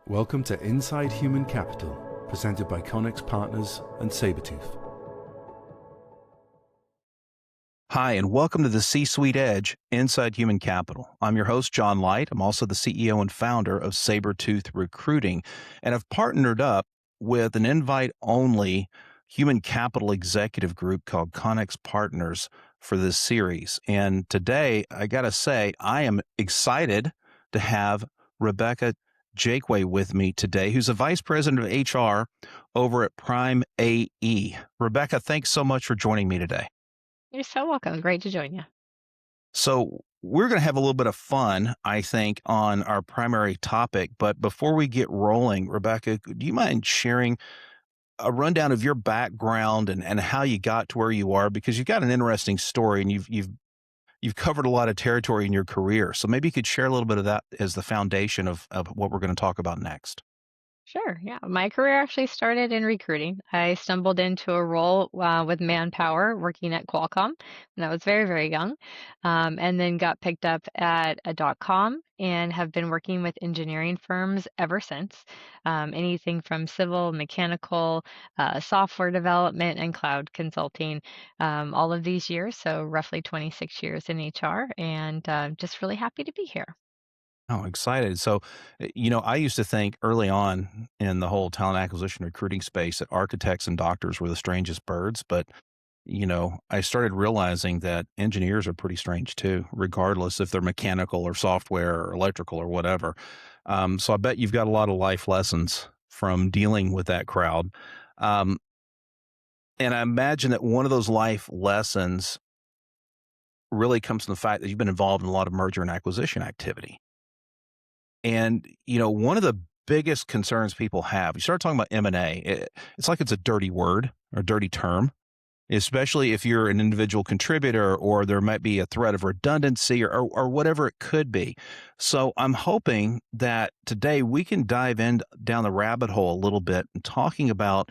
Welcome to Inside Human Capital, presented by Connex Partners and Sabretooth. Hi, and welcome to the C-Suite Edge, Inside Human Capital. I'm your host, John Light. I'm also the CEO and founder of Sabretooth Recruiting, and I've partnered up with an invite-only human capital executive group called Connex Partners for this series. And today, I got to say, I am excited to have Rebecca Jaqua with me today, who's the Vice President of HR over at Prime AE. Rebecca, thanks so much for joining me today. You're so welcome. Great to join you. So we're going to have a little bit of fun, I think, on our primary topic. But before we get rolling, Rebecca, do you mind sharing a rundown of your background and how you got to where you are? Because you've got an interesting story and you've covered a lot of territory in your career. So maybe you could share a little bit of that as the foundation of what we're going to talk about next. Sure. Yeah. My career actually started in recruiting. I stumbled into a role with Manpower working at Qualcomm when I was very, very young, and then got picked up at a .com and have been working with engineering firms ever since. Anything from civil, mechanical, software development, and cloud consulting all of these years. So roughly 26 years in HR, and just really happy to be here. Oh, excited. So, I used to think early on in the whole talent acquisition recruiting space that architects and doctors were the strangest birds. But, I started realizing that engineers are pretty strange too, regardless if they're mechanical or software or electrical or whatever. So I bet you've got a lot of life lessons from dealing with that crowd. Um, and I imagine that one of those life lessons really comes from the fact that you've been involved in a lot of merger and acquisition activity. And, one of the biggest concerns people have, you start talking about M&A, it's like it's a dirty word or dirty term, especially if you're an individual contributor or there might be a threat of redundancy or whatever it could be. So I'm hoping that today we can dive in down the rabbit hole a little bit and talking about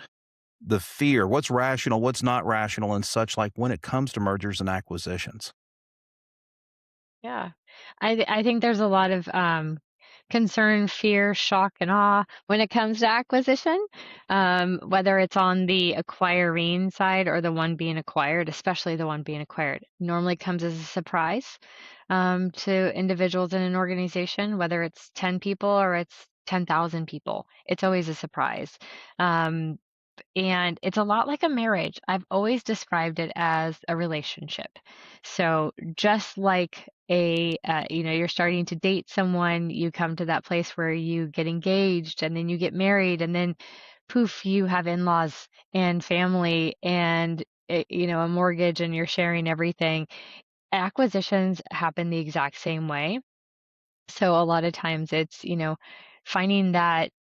the fear, what's rational, what's not rational, and such like when it comes to mergers and acquisitions. Yeah. I think there's a lot of concern, fear, shock, and awe when it comes to acquisition, whether it's on the acquiring side or the one being acquired, especially the one being acquired. Normally comes as a surprise to individuals in an organization, whether it's 10 people or it's 10,000 people. It's always a surprise. Um, and it's a lot like a marriage. I've always described it as a relationship. So just like you're starting to date someone, you come to that place where you get engaged and then you get married and then poof, you have in-laws and family and a mortgage and you're sharing everything. Acquisitions happen the exact same way. So a lot of times it's, finding that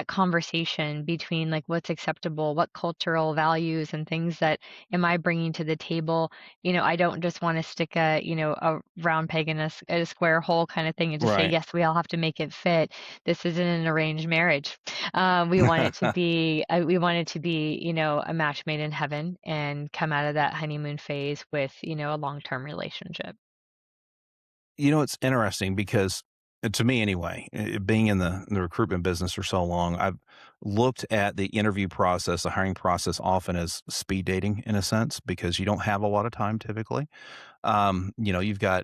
conversation between like what's acceptable, what cultural values and things that am I bringing to the table. I don't just want to stick a round peg in a square hole kind of thing and just say, Right. yes, we all have to make it fit. This isn't an arranged marriage. We want it to be, a match made in heaven and come out of that honeymoon phase with, a long-term relationship. It's interesting because to me anyway, being in the recruitment business for so long, I've looked at the interview process, the hiring process often as speed dating in a sense, because you don't have a lot of time typically. You've got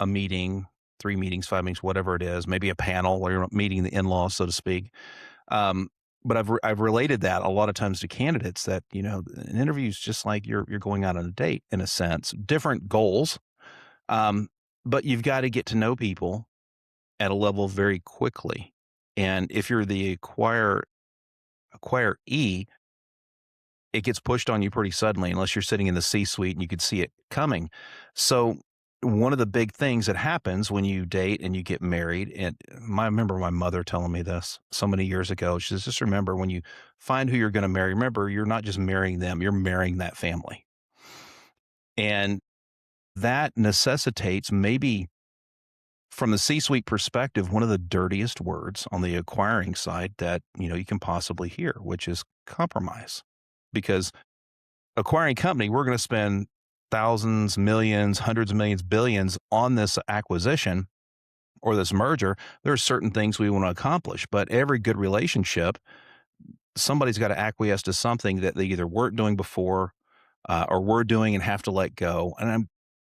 a meeting, 3 meetings, 5 meetings, whatever it is, maybe a panel where you're meeting the in-laws, so to speak. Um, but I've related that a lot of times to candidates that, an interview is just like you're going out on a date in a sense, different goals. Um, but you've got to get to know people at a level very quickly. And if you're the acquiree, it gets pushed on you pretty suddenly unless you're sitting in the C-suite and you could see it coming. So one of the big things that happens when you date and you get married, and I remember my mother telling me this so many years ago. She says, just remember when you find who you're going to marry, remember you're not just marrying them, you're marrying that family. And that necessitates maybe from the C-suite perspective, one of the dirtiest words on the acquiring side that, you can possibly hear, which is compromise. Because acquiring company, we're going to spend thousands, millions, hundreds of millions, billions on this acquisition. or this merger, there are certain things we want to accomplish. But every good relationship, somebody's got to acquiesce to something that they either weren't doing before or were doing and have to let go.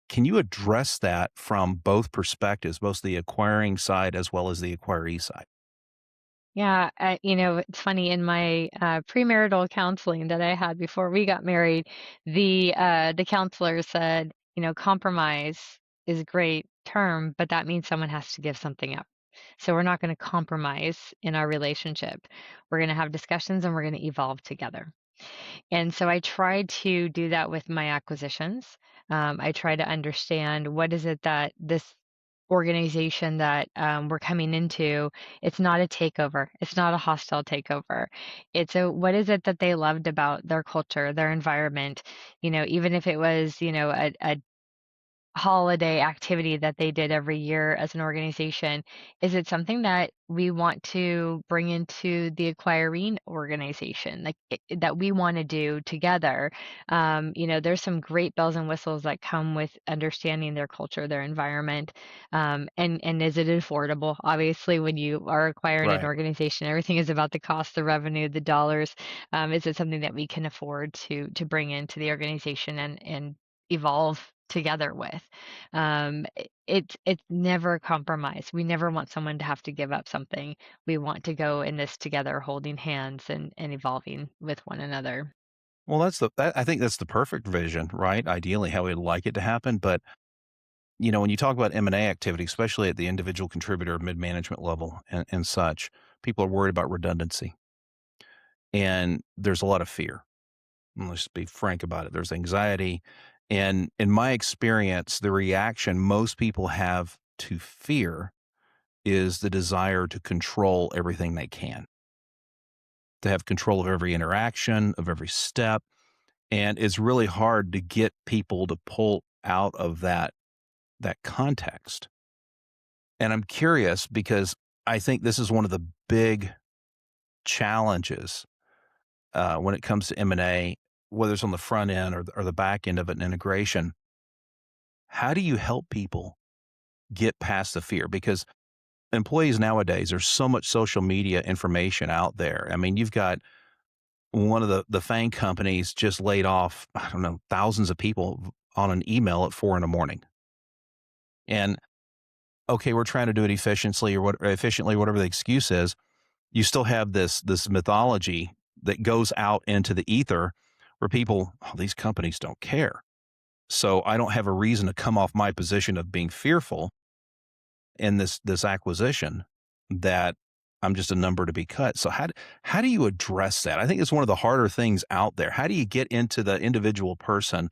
Can you address that from both perspectives, both the acquiring side as well as the acquiree side? Yeah, it's funny in my premarital counseling that I had before we got married, the counselor said, compromise is a great term, but that means someone has to give something up. So we're not going to compromise in our relationship. We're going to have discussions and we're going to evolve together. And so I try to do that with my acquisitions. I try to understand what is it that this organization that we're coming into, it's not a takeover. It's not a hostile takeover. It's a what is it that they loved about their culture, their environment, even if it was, a holiday activity that they did every year as an organization? Is it something that we want to bring into the acquiring organization, like that we want to do together? There's some great bells and whistles that come with understanding their culture, their environment, and is it affordable? Obviously, when you are acquiring an Right. organization, everything is about the cost, the revenue, the dollars. Is it something that we can afford to bring into the organization and evolve together with? It's never a compromise. We never want someone to have to give up something. We want to go in this together, holding hands and evolving with one another. Well, I think that's the perfect vision, right? Ideally, how we'd like it to happen. But when you talk about M&A activity, especially at the individual contributor, mid-management level and such, people are worried about redundancy. And there's a lot of fear. And let's be frank about it. There's anxiety. And in my experience, the reaction most people have to fear is the desire to control everything they can, to have control of every interaction, of every step. And it's really hard to get people to pull out of that context. And I'm curious because I think this is one of the big challenges when it comes to M&A, whether it's on the front end or the back end of an integration. How do you help people get past the fear? Because employees nowadays, there's so much social media information out there. I mean, you've got one of the FANG companies just laid off, I don't know, thousands of people on an email at 4 in the morning. And okay, we're trying to do it efficiently, whatever the excuse is. You still have this mythology that goes out into the ether where people, oh, these companies don't care. So I don't have a reason to come off my position of being fearful in this acquisition that I'm just a number to be cut. So how do you address that? I think it's one of the harder things out there. How do you get into the individual person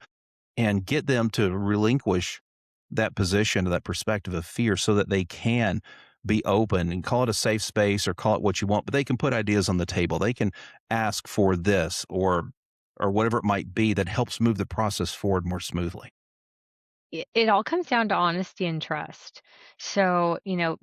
and get them to relinquish that position or that perspective of fear so that they can be open and call it a safe space or call it what you want, but they can put ideas on the table. They can ask for this or whatever it might be that helps move the process forward more smoothly. It all comes down to honesty and trust. So,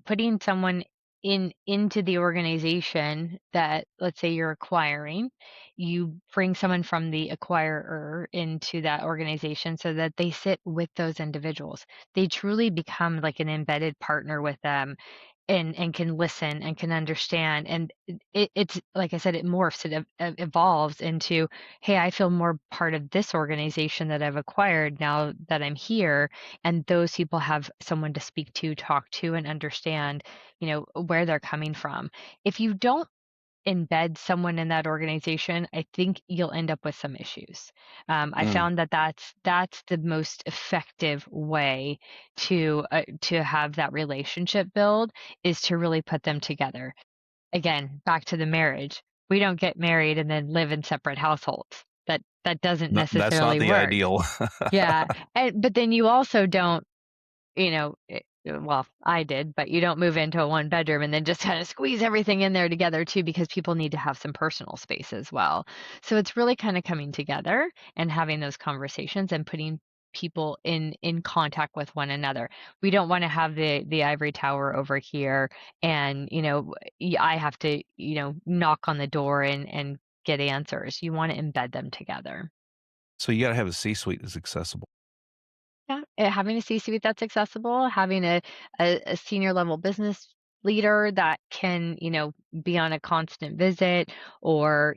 putting someone into the organization that, let's say, you're acquiring, you bring someone from the acquirer into that organization so that they sit with those individuals. They truly become like an embedded partner with them and can listen and can understand. And it's like I said, it morphs, evolves into, hey, I feel more part of this organization that I've acquired now that I'm here. And those people have someone to speak to, talk to, and understand, where they're coming from. If you don't embed someone in that organization, I think you'll end up with some issues. I Mm. found that that's the most effective way to have that relationship build, is to really put them together. Again, back to the marriage. We don't get married and then live in separate households. That doesn't No, that's not necessarily the work. ideal. Yeah, but then you also don't, well, I did, but you don't move into a one bedroom and then just kind of squeeze everything in there together too, because people need to have some personal space as well. So it's really kind of coming together and having those conversations and putting people in contact with one another. We don't want to have the ivory tower over here and, I have to, knock on the door and get answers. You want to embed them together. So you got to have a C-suite that's accessible. Yeah, having a C-suite that's accessible, having a senior level business leader that can, be on a constant visit, or,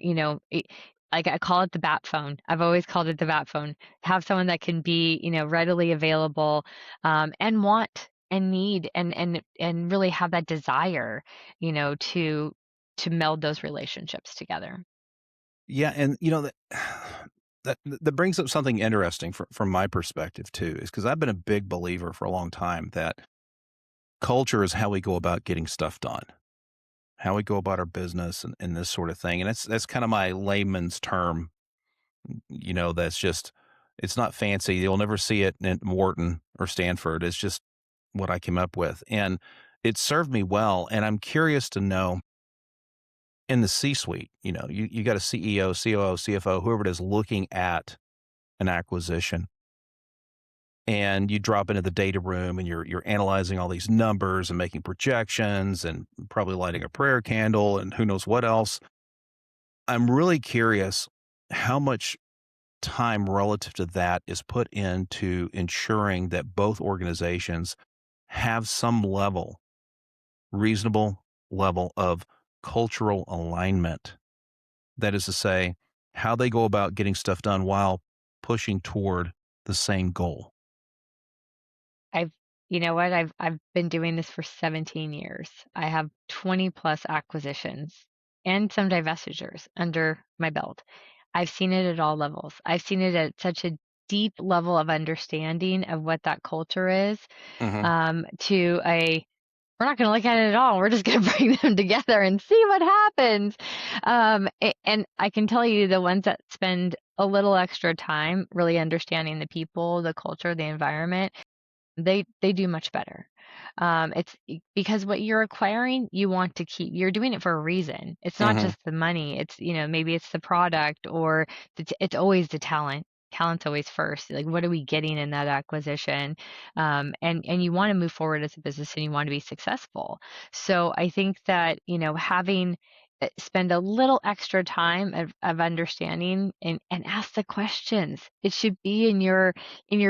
like I call it the bat phone. I've always called it the bat phone. Have someone that can be, readily available, and want and need and really have that desire, to meld those relationships together. Yeah, and that that brings up something interesting from my perspective too, is because I've been a big believer for a long time that culture is how we go about getting stuff done, how we go about our business and this sort of thing. And that's kind of my layman's term, that's just it's not fancy. You'll never see it in Wharton or Stanford. It's just what I came up with. And it served me well. And I'm curious to know in the C-suite, you got a CEO, COO, CFO, whoever it is looking at an acquisition, and you drop into the data room and you're analyzing all these numbers and making projections and probably lighting a prayer candle and who knows what else. I'm really curious how much time relative to that is put into ensuring that both organizations have some level, reasonable level of cultural alignment. That is to say, how they go about getting stuff done while pushing toward the same goal. I've you know what? I've been doing this for 17 years. I have 20 plus acquisitions and some divestitures under my belt. I've seen it at all levels. I've seen it at such a deep level of understanding of what that culture is, Mhm. to a we're not going to look at it at all. We're just going to bring them together and see what happens. And I can tell you the ones that spend a little extra time really understanding the people, the culture, the environment, they do much better. Because what you're acquiring, you want to keep. You're doing it for a reason. It's not Mhm. just the money. It's, maybe it's the product, or it's always the talent. Talent's always first. Like, what are we getting in that acquisition? And you want to move forward as a business, and you want to be successful. So I think that, having spend a little extra time of understanding, and ask the questions. It should be in your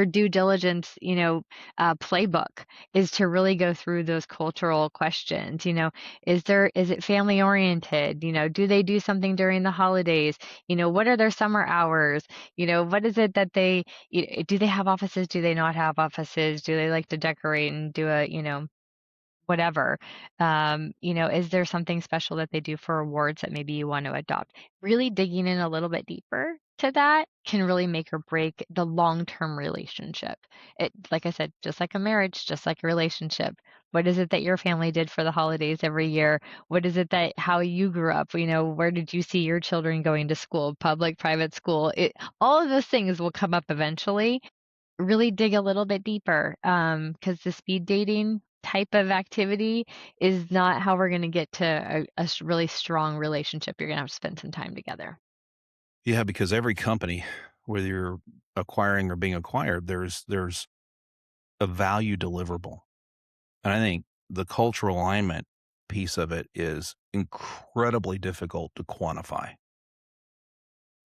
due diligence, playbook, is to really go through those cultural questions. Is it family oriented? Do they do something during the holidays? What are their summer hours? What is it that do they have offices? Do they not have offices? Do they like to decorate and do whatever? Is there something special that they do for awards that maybe you want to adopt? Really digging in a little bit deeper to that can really make or break the long-term relationship. Like I said, just like a marriage, just like a relationship. What is it that your family did for the holidays every year? What is it that how you grew up? Where did you see your children going to school, public, private school? All of those things will come up eventually. Really dig a little bit deeper, because the speed dating type of activity is not how we're going to get to really strong relationship. You're going to have to spend some time together. Yeah, because every company, whether you're acquiring or being acquired, there's a value deliverable. And I think the cultural alignment piece of it is incredibly difficult to quantify.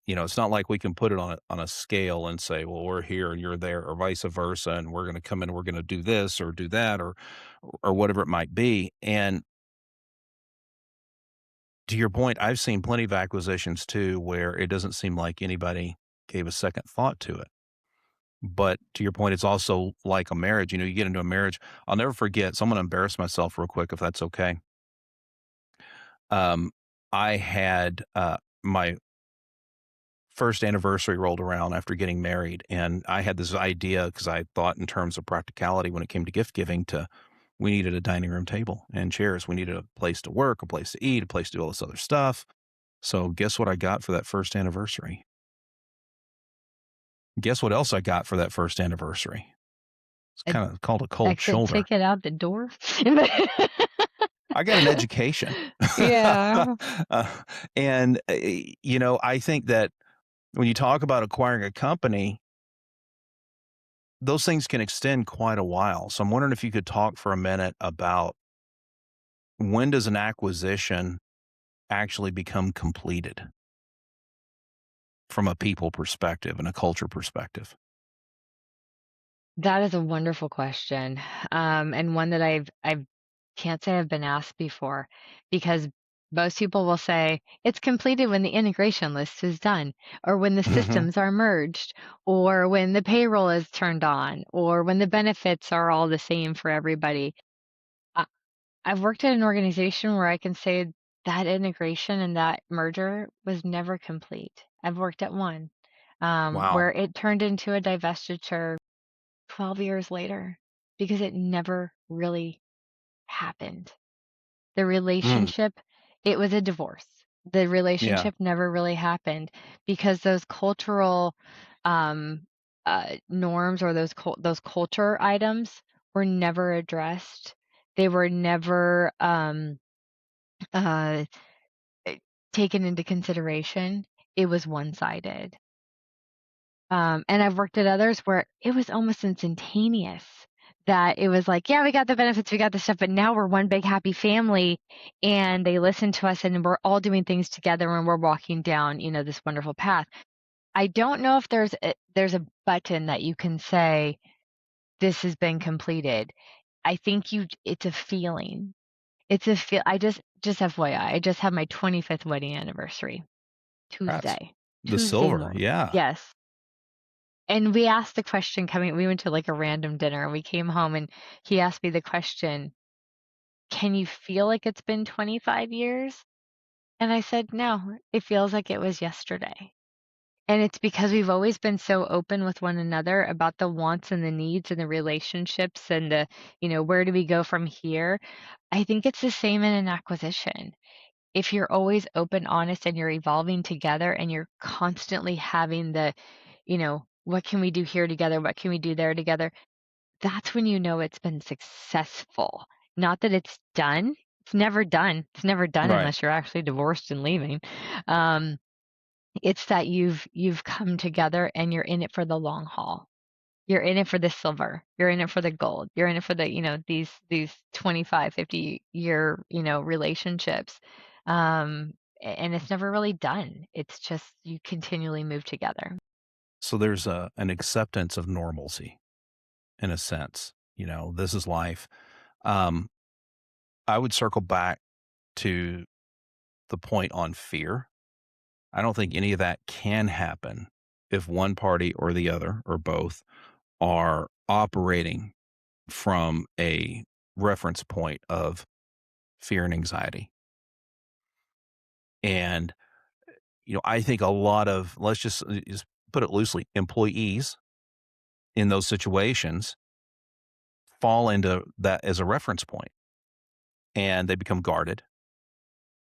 It's not like we can put it on a scale and say, well, we're here and you're there, or vice versa, and we're going to come in and we're going to do this or do that or whatever it might be. And to your point, I've seen plenty of acquisitions too where it doesn't seem like anybody gave a second thought to it. But to your point, it's also like a marriage. You get into a marriage. I'll never forget. So I'm going to embarrass myself real quick, if that's okay. Um, I had my first anniversary rolled around after getting married, and I had this idea because I thought in terms of practicality when it came to gift giving. We needed a dining room table and chairs. We needed a place to work, a place to eat, a place to do all this other stuff. So guess what I got for that first anniversary? Guess what else I got for that first anniversary? It's An kind of called a cold exit shoulder. ticket out the door. I got an education. Yeah. Uh, and, I think that when you talk about acquiring a company, those things can extend quite a while. So I'm wondering if you could talk for a minute about when does an acquisition actually become completed from a people perspective and a culture perspective? That is a wonderful question, and one that I can't say I've been asked before, because most people will say it's completed when the integration list is done, or when the Hmm. systems are merged, or when the payroll is turned on, or when the benefits are all the same for everybody. I, I've worked at an organization where I can say that integration and that merger was never complete. I've worked at one Wow. where it turned into a divestiture 12 years later because it never really happened. The Mm, relationship, it was a divorce. The yeah. relationship never really happened because those cultural um, norms or those culture items were never addressed. They were never uh, taken into consideration. It was one-sided. And I've worked at others where it was almost instantaneous that it was like, yeah, we got the benefits, we got the stuff, but now we're one big happy family and they listen to us and we're all doing things together and we're walking down, this wonderful path. I don't know if there's a button that you can say this has been completed. I think it's a feeling. It's a feel. I just FYI, I just had my 25th wedding anniversary That's Tuesday. the Tuesday silver. morning. Yeah. Yes. And we asked the question we went to like a random dinner and we came home and he asked me the question, can you feel like it's been 25 years? And I said, no, it feels like it was yesterday. And it's because we've always been so open with one another about the wants and the needs and the relationships and where do we go from here? I think it's the same in an acquisition. If you're always open, honest, and you're evolving together and you're constantly having what can we do here together? What can we do there together? That's when you know it's been successful. Not that it's done. It's never done. It's never done Right. unless you're actually divorced and leaving. Um, it's that you've come together and you're in it for the long haul. You're in it for the silver. You're in it for the gold. You're in it for these 25, 50 year, relationships. And it's never really done. It's just you continually move together. So there's an acceptance of normalcy in a sense. This is life. Um, I would circle back to the point on fear. I don't think any of that can happen if one party or the other or both are operating from a reference point of fear and anxiety. And, I think a lot of, let's just put it loosely, employees in those situations fall into that as a reference point and they become guarded.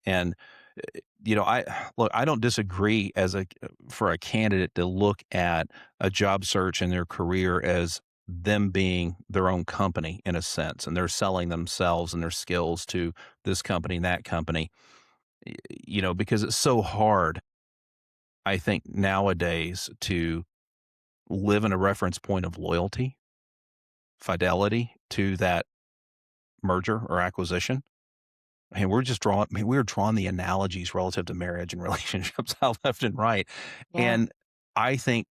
And, I look, I don't disagree for a candidate to look at a job search and their career as them being their own company in a sense, and they're selling themselves and their skills to this company and that company, because it's so hard, I think, nowadays to live in a reference point of loyalty, fidelity to that merger or acquisition. And we're drawing the analogies relative to marriage and relationships out left and right. Yeah. And I think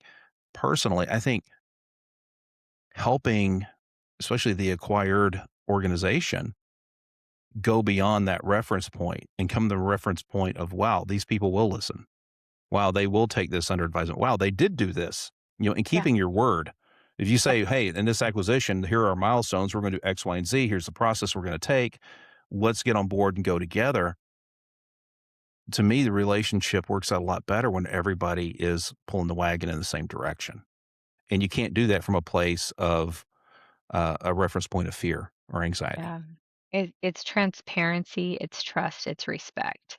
personally, I think helping, especially the acquired organization, go beyond that reference point and come to the reference point of, wow, these people will listen. Wow, they will take this under advisement. Wow, they did do this, and Yeah. keeping your word. If you Yep. say, hey, in this acquisition, here are our milestones, we're going to do X, Y, and Z. Here's the process we're going to take. Let's get on board and go together. To me, the relationship works out a lot better when everybody is pulling the wagon in the same direction. And you can't do that from a place of a reference point of fear or anxiety. Yeah. It's transparency, it's trust, it's respect.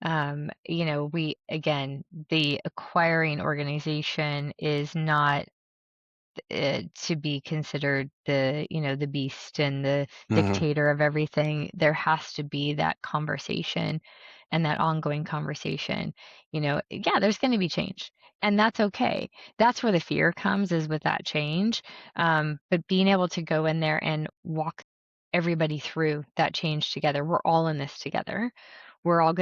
We again, the acquiring organization is not to be considered the beast and the Hmm. dictator of everything. There has to be that conversation and that ongoing conversation. Yeah, there's going to be change, and that's okay. That's where the fear comes, is with that change. But being able to go in there and walk everybody through that change together. We're all in this together. We're all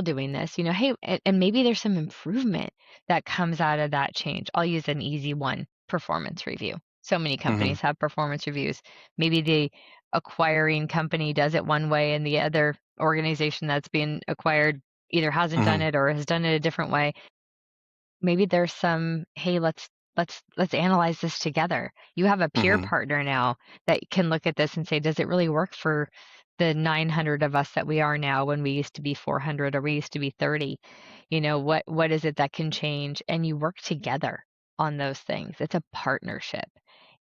doing this. Hey, and maybe there's some improvement that comes out of that change. I'll use an easy one, performance review. So many companies have performance reviews. Maybe the acquiring company does it one way and the other organization that's being acquired either hasn't done it or has done it a different way. Maybe there's some, hey, let's analyze this together. You have a peer partner now that can look at this and say, does it really work for the 900 of us that we are now when we used to be 400 or we used to be 30? What is it that can change? And you work together on those things. It's a partnership.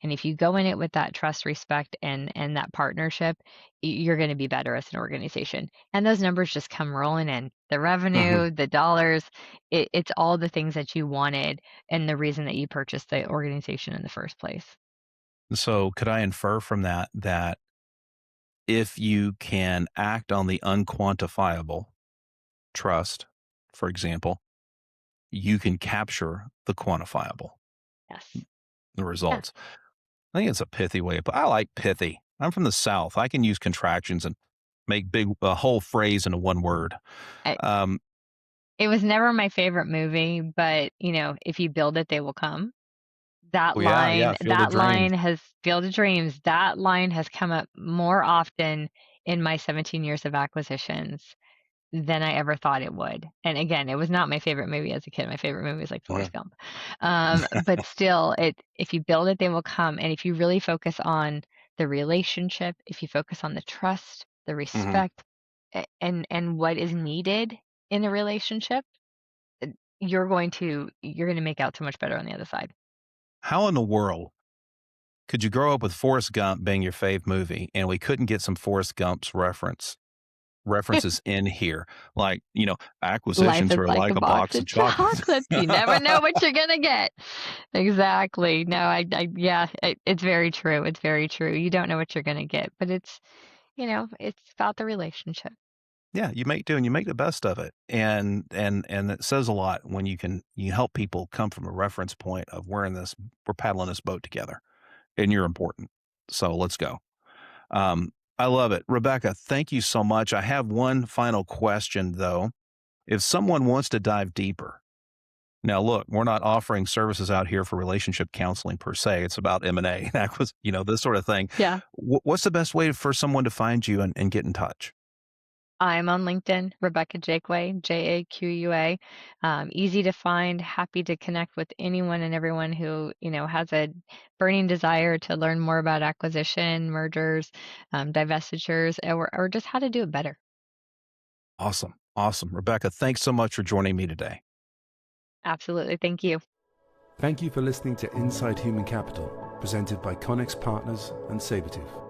And if you go in it with that trust, respect, and that partnership, you're going to be better as an organization. And those numbers just come rolling in. The revenue, the dollars, it's all the things that you wanted and the reason that you purchased the organization in the first place. So could I infer from that if you can act on the unquantifiable, trust, for example, you can capture the quantifiable, Yes. the Yeah. results? I think it's a pithy way. But I like pithy. I'm from the South. I can use contractions and make a whole phrase into one word. I, Um, it was never my favorite movie, but if you build it, they will come. That yeah, line, Field of Dreams. has Field of Dreams. That line has come up more often in my 17 years of acquisitions than I ever thought it would. And again, it was not my favorite movie as a kid. My favorite movie was like Forrest Gump. But still, if you build it, they will come. And if you really focus on the relationship, if you focus on the trust, the respect, and what is needed in a relationship, you're going to make out so much better on the other side. How in the world could you grow up with Forrest Gump being your fave movie and we couldn't get some Forrest Gump's references in here? Like, Life acquisitions is are like like a a box box of of chocolates. chocolates. You never know what you're gonna get. Exactly. No, yeah, it's very true. It's very true. You don't know what you're gonna get, but it's about the relationship. Yeah, you make do and you make the best of it. And it says a lot when you help people come from a reference point of we're paddling this boat together and you're important. So let's go. Um, I love it. Rebecca, thank you so much. I have one final question though. If someone wants to dive deeper, now look, we're not offering services out here for relationship counseling per se. It's about M&A, this sort of thing. Yeah. What's the best way for someone to find you and get in touch? I'm on LinkedIn, Rebecca Jaqua, Jaqua. Easy to find, happy to connect with anyone and everyone who, has a burning desire to learn more about acquisition, mergers, divestitures, or just how to do it better. Awesome. Awesome. Rebecca, thanks so much for joining me today. Absolutely. Thank you. Thank you for listening to Inside Human Capital, presented by Connex Partners and Sabertooth.